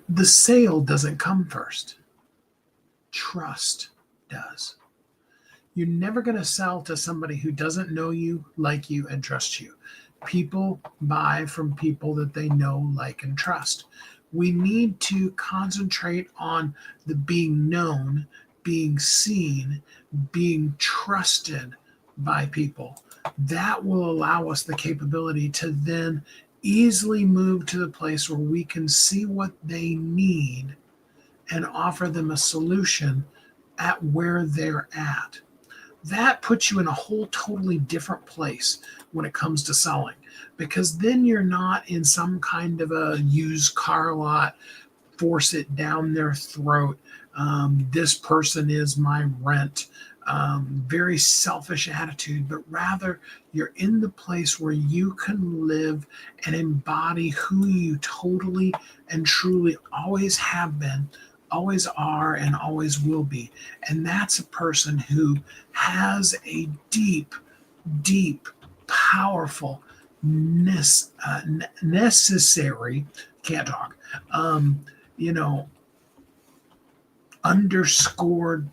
The sale doesn't come first. Trust does. You're never going to sell to somebody who doesn't know you, like you, and trust you. People buy from people that they know, like, and trust. We need to concentrate on the being known, being seen, being trusted by people. That will allow us the capability to then easily move to the place where we can see what they need and offer them a solution at where they're at. That puts you in a whole totally different place when it comes to selling, because then you're not in some kind of a used car lot, force it down their throat. This person is my rent. Very selfish attitude, but rather you're in the place where you can live and embody who you totally and truly always have been, always are, and always will be. And that's a person who has a deep, deep, powerful, necessary, can't talk, you know, underscored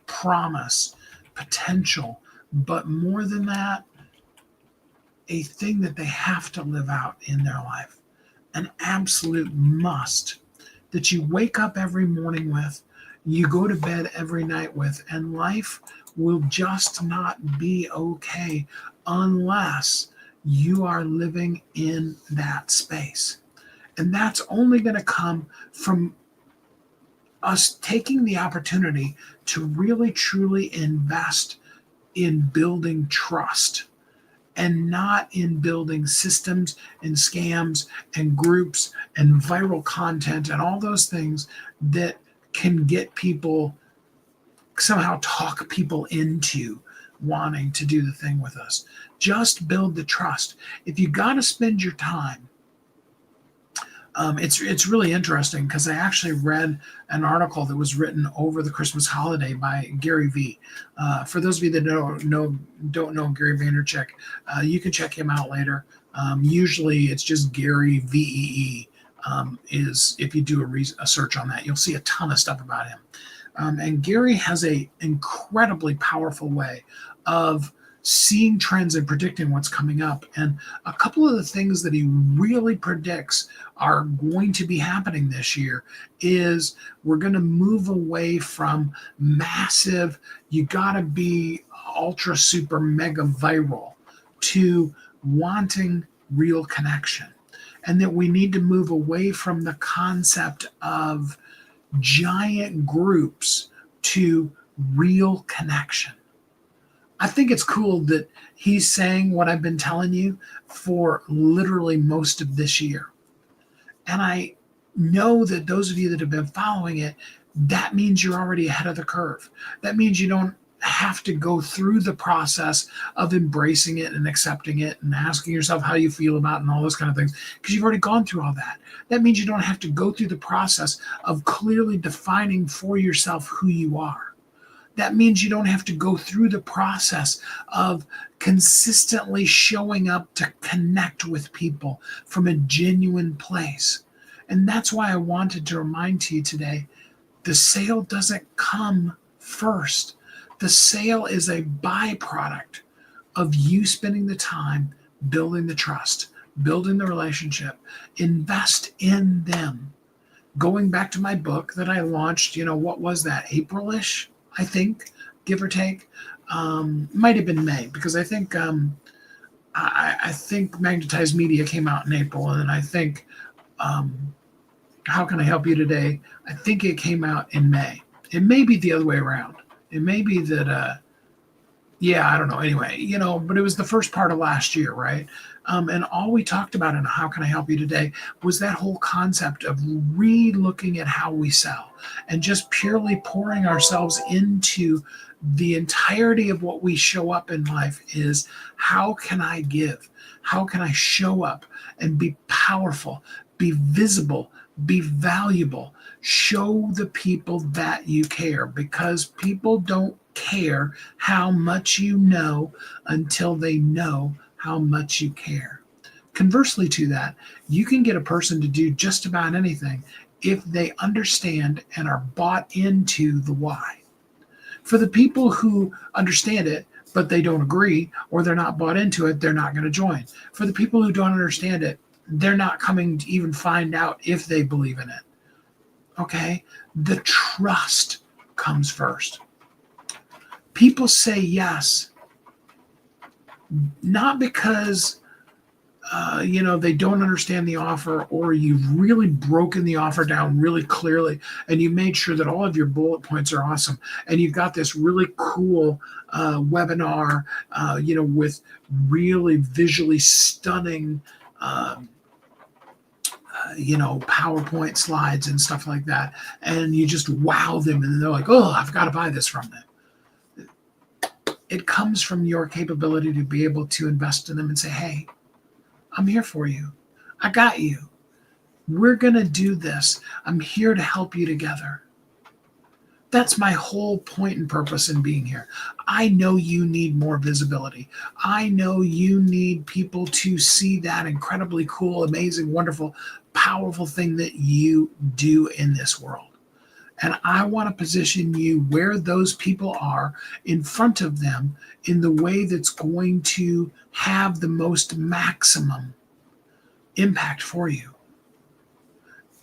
promise, potential, but more than that, a thing that they have to live out in their life, an absolute must that you wake up every morning with, you go to bed every night with, and life will just not be okay unless you are living in that space. And that's only going to come from us taking the opportunity to really truly invest in building trust and not in building systems and scams and groups and viral content and all those things that can get people, somehow talk people into wanting to do the thing with us. Just build the trust. If you got to spend your time, it's really interesting because I actually read an article that was written over the Christmas holiday by Gary Vee. For those of you that don't know Gary Vaynerchuk, you can check him out later. Usually it's just Gary VEE. Is if you do a search on that, you'll see a ton of stuff about him. And Gary has a incredibly powerful way of seeing trends and predicting what's coming up. And a couple of the things that he really predicts are going to be happening this year is we're going to move away from massive, you got to be ultra super mega viral, to wanting real connection. And that we need to move away from the concept of giant groups to real connection. I think it's cool that he's saying what I've been telling you for literally most of this year. And I know that those of you that have been following it, that means you're already ahead of the curve. That means you don't have to go through the process of embracing it and accepting it and asking yourself how you feel about it and all those kind of things, because you've already gone through all that. That means you don't have to go through the process of clearly defining for yourself who you are. That means you don't have to go through the process of consistently showing up to connect with people from a genuine place. And that's why I wanted to remind you today, the sale doesn't come first. The sale is a byproduct of you spending the time building the trust, building the relationship. Invest in them. Going back to my book that I launched, what was that, April-ish? I think, give or take. Might have been May, because I think I think Magnetized Media came out in April, and I think How Can I Help You Today? I think it came out in May. It may be the other way around. It may be that, I don't know. Anyway, but it was the first part of last year, right? And all we talked about in How Can I Help You Today was that whole concept of re-looking at how we sell and just purely pouring ourselves into the entirety of what we show up in life is, how can I give? How can I show up and be powerful, be visible, be valuable, show the people that you care, because people don't care how much you know until they know how much you care. Conversely to that, you can get a person to do just about anything if they understand and are bought into the why. For the people who understand it, but they don't agree or they're not bought into it, they're not going to join. For the people who don't understand it, they're not coming to even find out if they believe in it. Okay? The trust comes first. People say yes, not because they don't understand the offer, or you've really broken the offer down really clearly and you made sure that all of your bullet points are awesome and you've got this really cool webinar, with really visually stunning, PowerPoint slides and stuff like that. And you just wow them and they're like, oh, I've got to buy this from them. It comes from your capability to be able to invest in them and say, hey, I'm here for you. I got you. We're going to do this. I'm here to help you together. That's my whole point and purpose in being here. I know you need more visibility. I know you need people to see that incredibly cool, amazing, wonderful, powerful thing that you do in this world. And I want to position you where those people are, in front of them, in the way that's going to have the most maximum impact for you.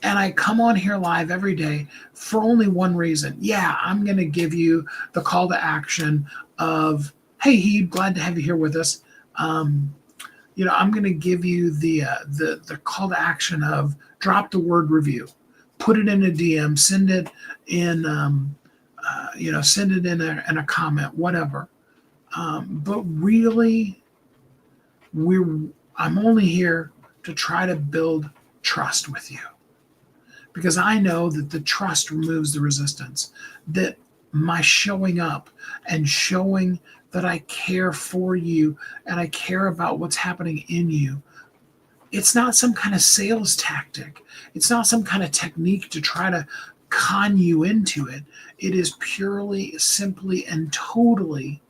And I come on here live every day for only one reason. Yeah, I'm going to give you the call to action of, hey, Heed, glad to have you here with us. I'm going to give you the call to action of drop the word review, put it in a DM, send it in, send it in a comment, whatever. But really, I'm only here to try to build trust with you, because I know that the trust removes the resistance, that my showing up and showing that I care for you and I care about what's happening in you, it's not some kind of sales tactic. It's not some kind of technique to try to con you into it. It is purely, simply, and totally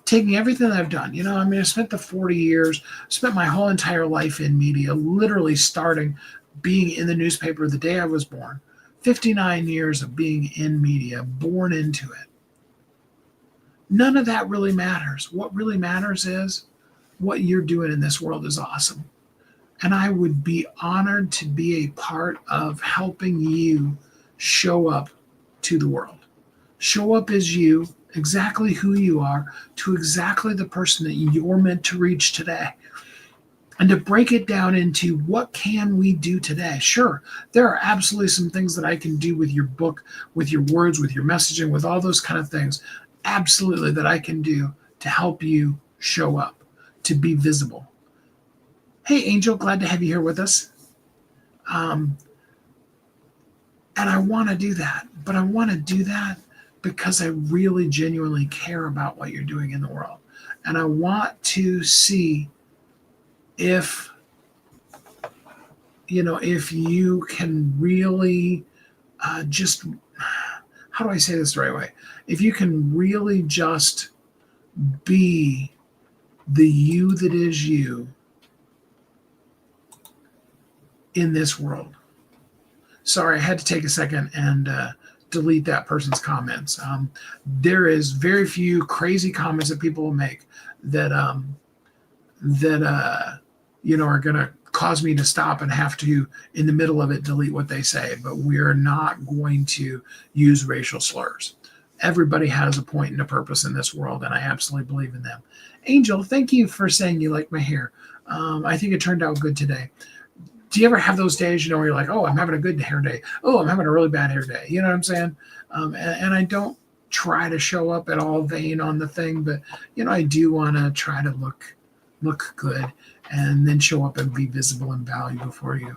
taking everything that I've done. I spent the 40 years, spent my whole entire life in media, literally starting being in the newspaper the day I was born. 59 years of being in media, born into it. None of that really matters. What really matters is what you're doing in this world is awesome. And I would be honored to be a part of helping you show up to the world. Show up as you, exactly who you are, to exactly the person that you're meant to reach today. And to break it down into what can we do today? Sure, there are absolutely some things that I can do with your book, with your words, with your messaging, with all those kind of things. Absolutely, that I can do to help you show up, to be visible. Hey, Angel, glad to have you here with us. And I want to do that, but I want to do that because I really genuinely care about what you're doing in the world. And I want to see if you can really just, how do I say this the right way? If you can really just be the you that is you in this world. Sorry, I had to take a second and delete that person's comments. There is very few crazy comments that people will make that are going to cause me to stop and have to, in the middle of it, delete what they say. But we're not going to use racial slurs. Everybody has a point and a purpose in this world, and I absolutely believe in them. Angel, thank you for saying you like my hair. I think it turned out good today. Do you ever have those days, where you're like, oh, I'm having a good hair day. Oh, I'm having a really bad hair day. You know what I'm saying? And I don't try to show up at all vain on the thing, but, I do want to try to look good and then show up and be visible and valuable for you.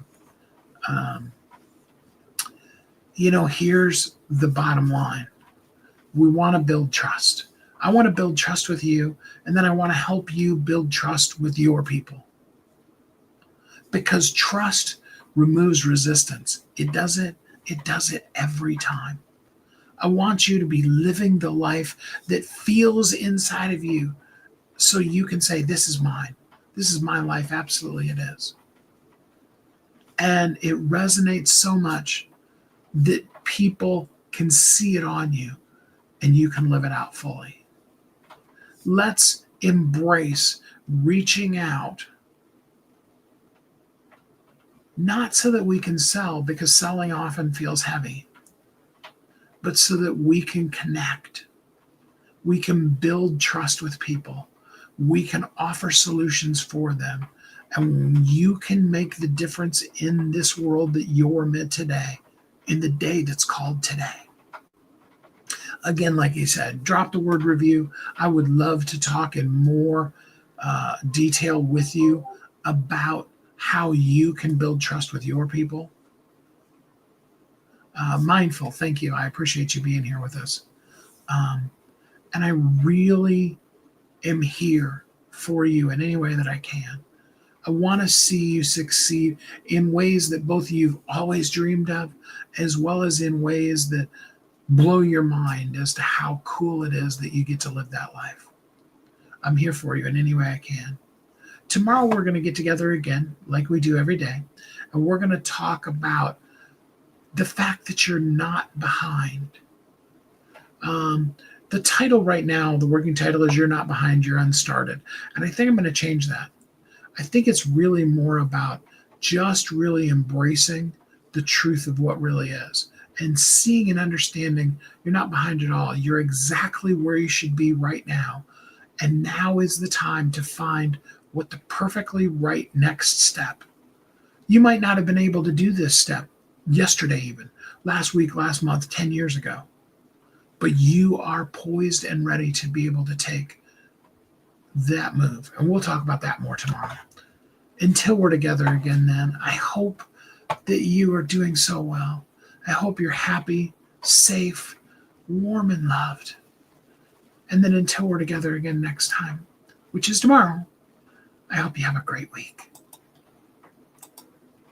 Here's the bottom line. We want to build trust. I want to build trust with you, and then I want to help you build trust with your people. Because trust removes resistance. It does it every time. I want you to be living the life that feels inside of you so you can say, this is mine. This is my life. Absolutely it is. And it resonates so much that people can see it on you and you can live it out fully. Let's embrace reaching out, not so that we can sell, because selling often feels heavy, but so that we can connect. We can build trust with people. We can offer solutions for them. And you can make the difference in this world that you're meant today, in the day that's called today. Again, like you said, drop the word review. I would love to talk in more detail with you about how you can build trust with your people. Mindful, thank you. I appreciate you being here with us. And I really am here for you in any way that I can. I want to see you succeed in ways that both you've always dreamed of, as well as in ways that blow your mind as to how cool it is that you get to live that life. I'm here for you in any way I can. Tomorrow we're going to get together again, like we do every day, and we're going to talk about the fact that you're not behind. The title right now, the working title is You're Not Behind, You're Unstarted. And I think I'm going to change that. I think it's really more about just really embracing the truth of what really is and seeing and understanding you're not behind at all. You're exactly where you should be right now. And now is the time to find what the perfectly right next step. You might not have been able to do this step yesterday, even last week, last month, 10 years ago. But you are poised and ready to be able to take that move. And we'll talk about that more tomorrow. Until we're together again, then, I hope that you are doing so well. I hope you're happy, safe, warm, and loved. And then until we're together again next time, which is tomorrow, I hope you have a great week.